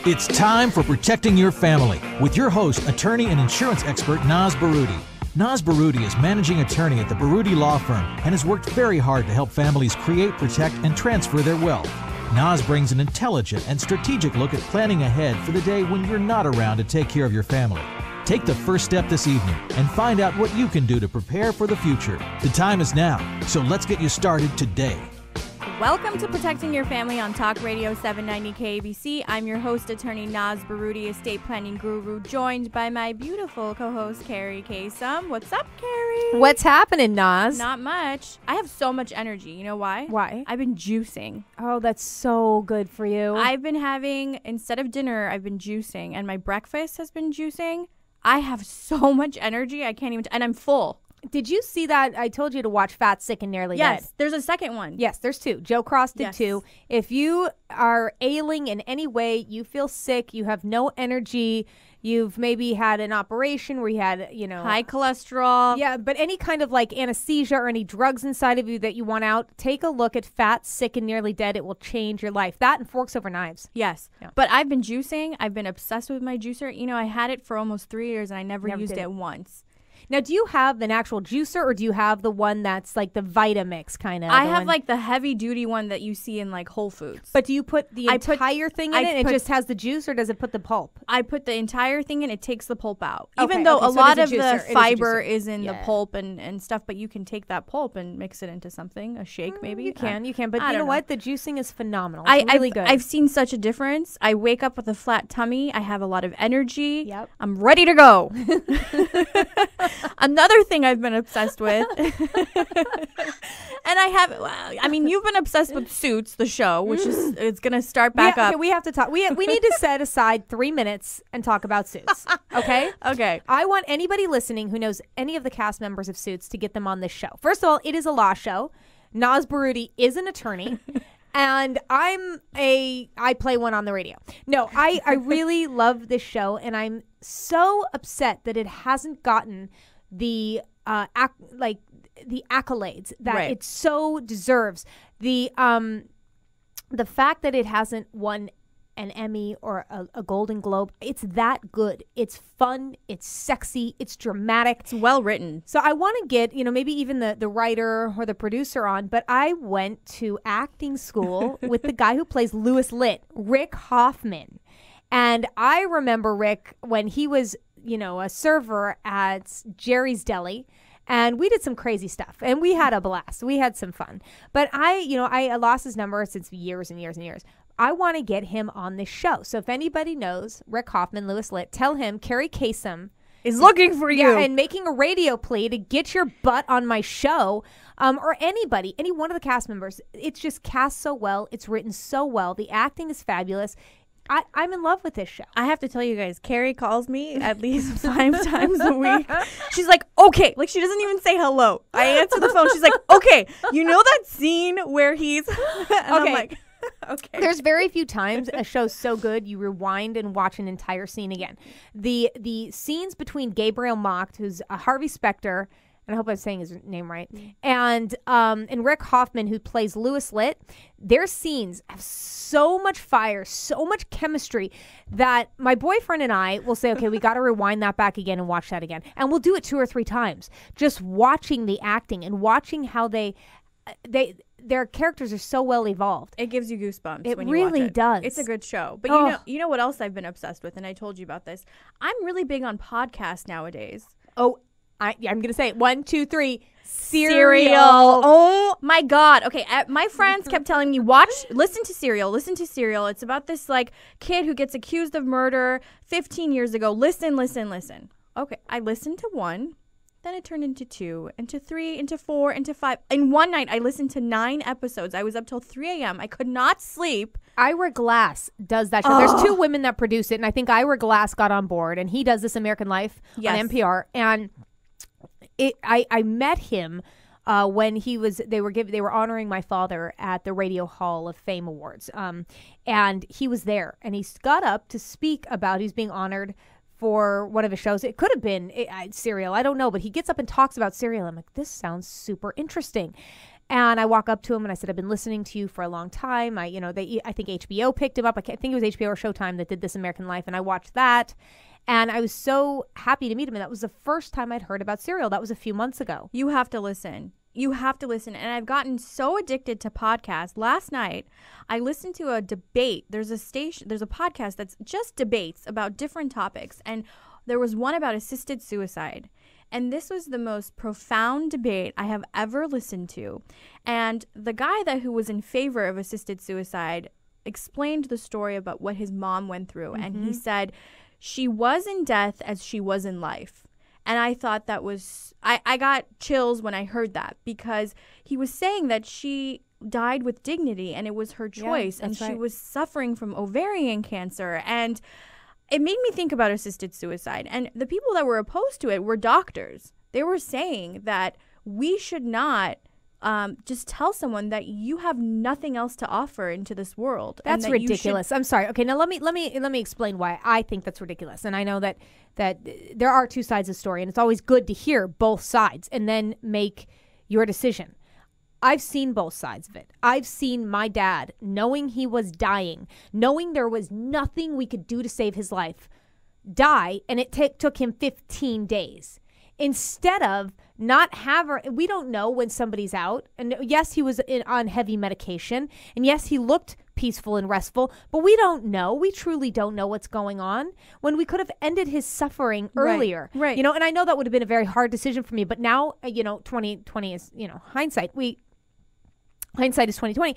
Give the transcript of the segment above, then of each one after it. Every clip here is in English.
It's time for Protecting Your Family with your host, attorney and insurance expert Naz Barouti. Naz Barouti is managing attorney at the Barouti Law Firm and has worked very hard to help families create, protect, and transfer their wealth. Naz brings an intelligent and strategic look at planning ahead for the day when you're not around to take care of your family. Take the first step this evening and find out what you can do to prepare for the future. The time is now, so let's get you started today. Welcome to Protecting Your Family on Talk Radio 790 KABC. I'm your host, attorney Naz Barouti, estate planning guru, joined by my beautiful co-host, Kerri Kasem. What's up, Kerri? What's happening, Naz? Not much. I have so much energy. You know why? Why? I've been juicing. Oh, that's so good for you. I've been having, instead of dinner, I've been juicing, and my breakfast has been juicing. I have so much energy, I can't even, and I'm full. Did you see that? I told you to watch Fat, Sick, and Nearly Dead. Yes, there's a second one. Yes, there's two. Joe Cross did two. If you are ailing in any way, you feel sick, you have no energy, you've maybe had an operation where you had, high cholesterol. Yeah, but any kind of like anesthesia or any drugs inside of you that you want out, take a look at Fat, Sick, and Nearly Dead. It will change your life. That and Forks Over Knives. Yes. Yeah. But I've been juicing. I've been obsessed with my juicer. I had it for almost 3 years and I never used it once. Now, do you have an actual juicer or do you have the one that's like the Vitamix kind of? I have like the heavy duty one that you see in like Whole Foods. But do you put the entire thing in it? It just has the juice, or does it put the pulp? I put the entire thing in. It takes the pulp out. Even though a lot of the fiber is in the pulp and stuff, but you can take that pulp and mix it into something, a shake maybe. You can. But you know what? The juicing is phenomenal. It's really good. I've seen such a difference. I wake up with a flat tummy. I have a lot of energy. Yep. I'm ready to go. Another thing I've been obsessed with, and you've been obsessed with Suits, the show, which is it's going to start back up. Okay, we have to talk. We need to set aside 3 minutes and talk about Suits. Okay? Okay. I want anybody listening who knows any of the cast members of Suits to get them on this show. First of all, it is a law show. Naz Barouti is an attorney. And I play one on the radio. No, I really love this show, and I'm so upset that it hasn't gotten the accolades that it so deserves. The fact that it hasn't won an Emmy or a Golden Globe, it's that good. It's fun, it's sexy, it's dramatic. It's well written. So I want to get, maybe even the writer or the producer on, but I went to acting school with the guy who plays Louis Litt, Rick Hoffman. And I remember Rick when he was, a server at Jerry's Deli. And we did some crazy stuff, and we had a blast. We had some fun. But I lost his number since years and years and years. I want to get him on this show. So if anybody knows Rick Hoffman, Louis Litt, tell him Kerri Kasem is looking for you. And making a radio play to get your butt on my show, or anybody, any one of the cast members. It's just cast so well. It's written so well. The acting is fabulous. I'm in love with this show. I have to tell you guys, Kerri calls me at least 5 times a week. She's like, okay. Like, she doesn't even say hello. I answer the phone. She's like, okay, that scene where he's... I'm like, okay. There's very few times a show's so good you rewind and watch an entire scene again. The scenes between Gabriel Macht, who's a Harvey Specter, and I hope I'm saying his name right, and Rick Hoffman, who plays Louis Litt, their scenes have so much fire, so much chemistry that my boyfriend and I will say, okay, we got to rewind that back again and watch that again. And we'll do it 2 or 3 times, just watching the acting and watching how their characters are so well evolved. It gives you goosebumps. It when you really watch it. does. It's a good show. But you know what else I've been obsessed with, and I told you about this. I'm really big on podcasts nowadays. Oh, I'm going to say it. 1, 2, 3. Serial. Oh my God. Okay. My friends kept telling me, listen to Serial. It's about this like kid who gets accused of murder 15 years ago. Listen. Okay. I listened to 1. Then it turned into 2, into 3, into 4, into 5. In one night, I listened to 9 episodes. I was up till 3 a.m. I could not sleep. Ira Glass does that show. There's 2 women that produce it, and I think Ira Glass got on board, and he does This American Life on NPR. And I met him when they were honoring my father at the Radio Hall of Fame Awards, and he was there, and he got up to speak about he's being honored for one of his shows. It could have been Serial, I don't know, but he gets up and talks about Serial. I'm like, this sounds super interesting. And I walk up to him and I said, I've been listening to you for a long time. I think HBO picked him up. I think it was HBO or Showtime that did This American Life. And I watched that. And I was so happy to meet him. And that was the first time I'd heard about Serial. That was a few months ago. You have to listen. You have to listen. And I've gotten so addicted to podcasts. Last night, I listened to a debate. There's a podcast that's just debates about different topics. And there was one about assisted suicide. And this was the most profound debate I have ever listened to. And the guy who was in favor of assisted suicide explained the story about what his mom went through. Mm-hmm. And he said, she was in death as she was in life. And I thought that was, I got chills when I heard that, because he was saying that she died with dignity and it was her choice. And she was suffering from ovarian cancer. And it made me think about assisted suicide. And the people that were opposed to it were doctors. They were saying that we should not just tell someone that you have nothing else to offer into this world. That's ridiculous. I'm sorry. Okay, now let me explain why I think that's ridiculous. And I know that there are two sides of the story, and it's always good to hear both sides and then make your decision. I've seen both sides of it. I've seen my dad, knowing he was dying, knowing there was nothing we could do to save his life, die, and it took him 15 days. Instead of not we don't know when somebody's out. And yes, he was on heavy medication. And yes, he looked peaceful and restful, but we don't know. We truly don't know what's going on, when we could have ended his suffering earlier. Right. You know, and I know that would have been a very hard decision for me, but now, 2020 is, hindsight. Hindsight is 2020.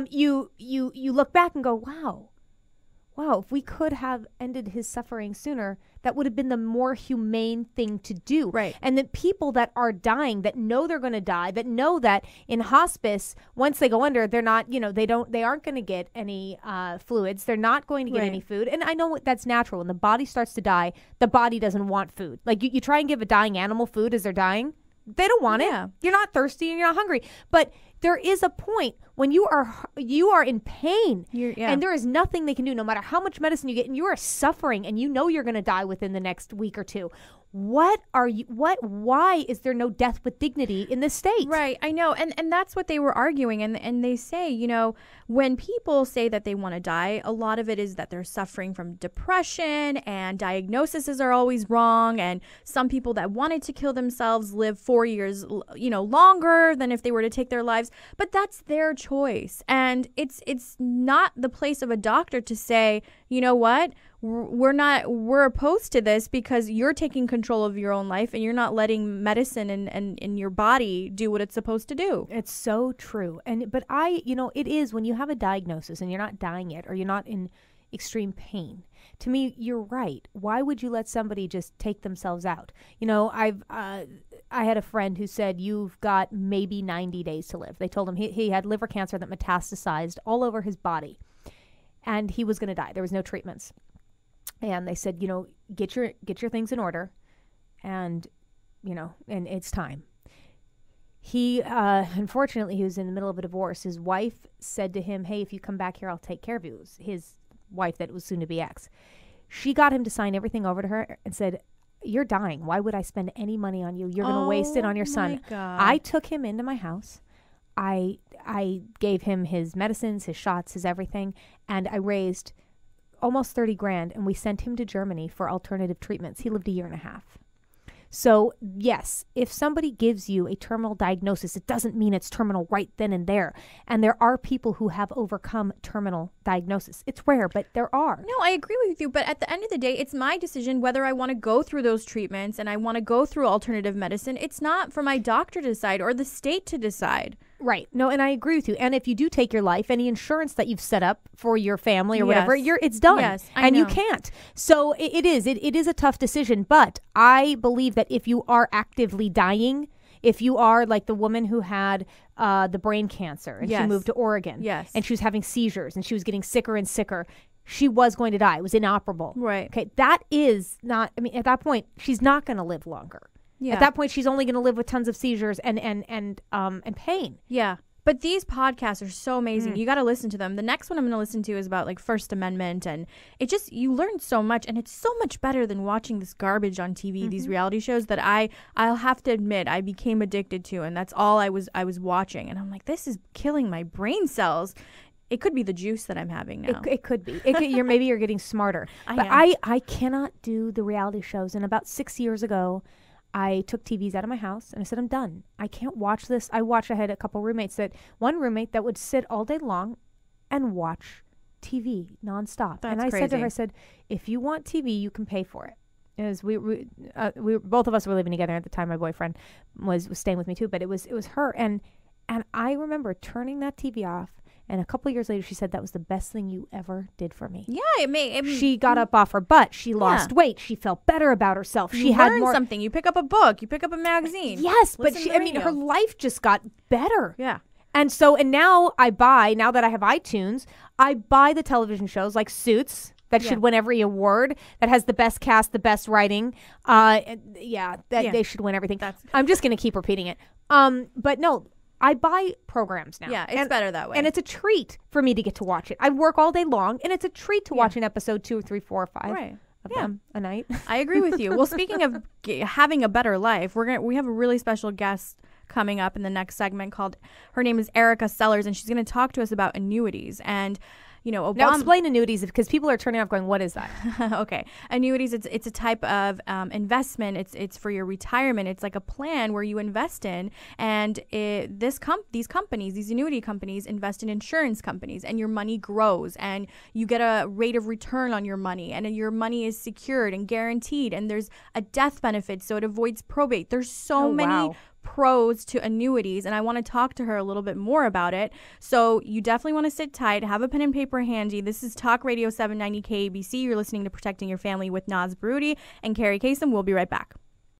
You look back and go, wow, if we could have ended his suffering sooner, that would have been the more humane thing to do. Right. And the people that are dying, that know they're going to die, that know that in hospice, once they go under, they're not, they aren't going to get any fluids. They're not going to get any food. And I know that's natural. When the body starts to die, the body doesn't want food. Like you try and give a dying animal food as they're dying. They don't want it. You're not thirsty and you're not hungry. But there is a point when you are in pain, and there is nothing they can do, no matter how much medicine you get, and you are suffering, and you know you're going to die within the next week or two. Why is there no death with dignity in this state? Right, I know. And that's what they were arguing. And they say, when people say that they want to die, a lot of it is that they're suffering from depression, and diagnoses are always wrong. And some people that wanted to kill themselves live 4 years, longer than if they were to take their lives. But that's their choice. And it's not the place of a doctor to say, you know what? We're opposed to this because you're taking control of your own life and you're not letting medicine and your body do what it's supposed to do. It's so true. But it is when you have a diagnosis and you're not dying yet, or you're not in extreme pain. To me, you're right. Why would you let somebody just take themselves out? I had a friend who said, you've got maybe 90 days to live. They told him he had liver cancer that metastasized all over his body, and he was going to die. There was no treatments. And they said, get your things in order, and it's time. He, unfortunately, he was in the middle of a divorce. His wife said to him, hey, if you come back here, I'll take care of you. It was his wife that was soon to be ex. She got him to sign everything over to her and said, you're dying. Why would I spend any money on you? You're going to waste it on your son. God. I took him into my house. I gave him his medicines, his shots, his everything, and I raised almost $30,000, and we sent him to Germany for alternative treatments. He lived 1.5 years. So yes, if somebody gives you a terminal diagnosis, it doesn't mean it's terminal right then and there. And there are people who have overcome terminal diagnosis. It's rare, but there are. No, I agree with you. But at the end of the day, it's my decision whether I want to go through those treatments and I want to go through alternative medicine. It's not for my doctor to decide or the state to decide. Right. No, and I agree with you. And if you do take your life, any insurance that you've set up for your family or whatever, it's done. Yes, and you can't. So it is a tough decision. But I believe that if you are actively dying, if you are like the woman who had the brain cancer and she moved to Oregon, and she was having seizures and she was getting sicker and sicker, she was going to die. It was inoperable. Right. Okay. That is not, at that point, she's not going to live longer. Yeah. At that point, she's only going to live with tons of seizures and pain. Yeah. But these podcasts are so amazing. You got to listen to them. The next one I'm going to listen to is about like First Amendment, and it just, you learn so much, and it's so much better than watching this garbage on TV, these reality shows that I'll have to admit I became addicted to, and that's all I was watching. And I'm like, this is killing my brain cells. It could be the juice that I'm having now. It could be. Maybe you're getting smarter. I cannot do the reality shows. And about 6 years ago, I took TVs out of my house and I said, I'm done. I can't watch this. I had a couple roommates one roommate that would sit all day long and watch TV nonstop. That's and I crazy. said to her, I said, if you want TV, you can pay for it. As we both of us were living together at the time. My boyfriend was staying with me too, but it was her. And I remember turning that TV off. And a couple of years later, she said that was the best thing you ever did for me. Yeah, she got up off her butt. She lost weight. She felt better about herself. She had more something. You pick up a book. You pick up a magazine. Yes, but her life just got better. Yeah. And now now that I have iTunes, I buy the television shows like Suits that should win every award, that has the best cast, the best writing. They should win everything. I'm just going to keep repeating it. But no. I buy programs now. Yeah, it's better that way. And it's a treat for me to get to watch it. I work all day long, and it's a treat to watch an episode 2 or 3, 4 or 5 of them a night. I agree with you. Well, speaking of having a better life, we have a really special guest coming up in the next segment her name is Erica Sellers, and she's going to talk to us about annuities. And Obama. Now explain annuities, because people are turning off going, what is that? Okay. Annuities, it's a type of investment. It's for your retirement. It's like a plan where you invest in, and these companies, these annuity companies, invest in insurance companies, and your money grows, and you get a rate of return on your money, and your money is secured and guaranteed, and there's a death benefit, so it avoids probate. There's so many pros to annuities, and I want to talk to her a little bit more about it. So you definitely want to sit tight, have a pen and paper handy. This is Talk Radio 790 KABC. You're listening to Protecting Your Family with Naz Barouti and Kerri Kasem. We'll be right back.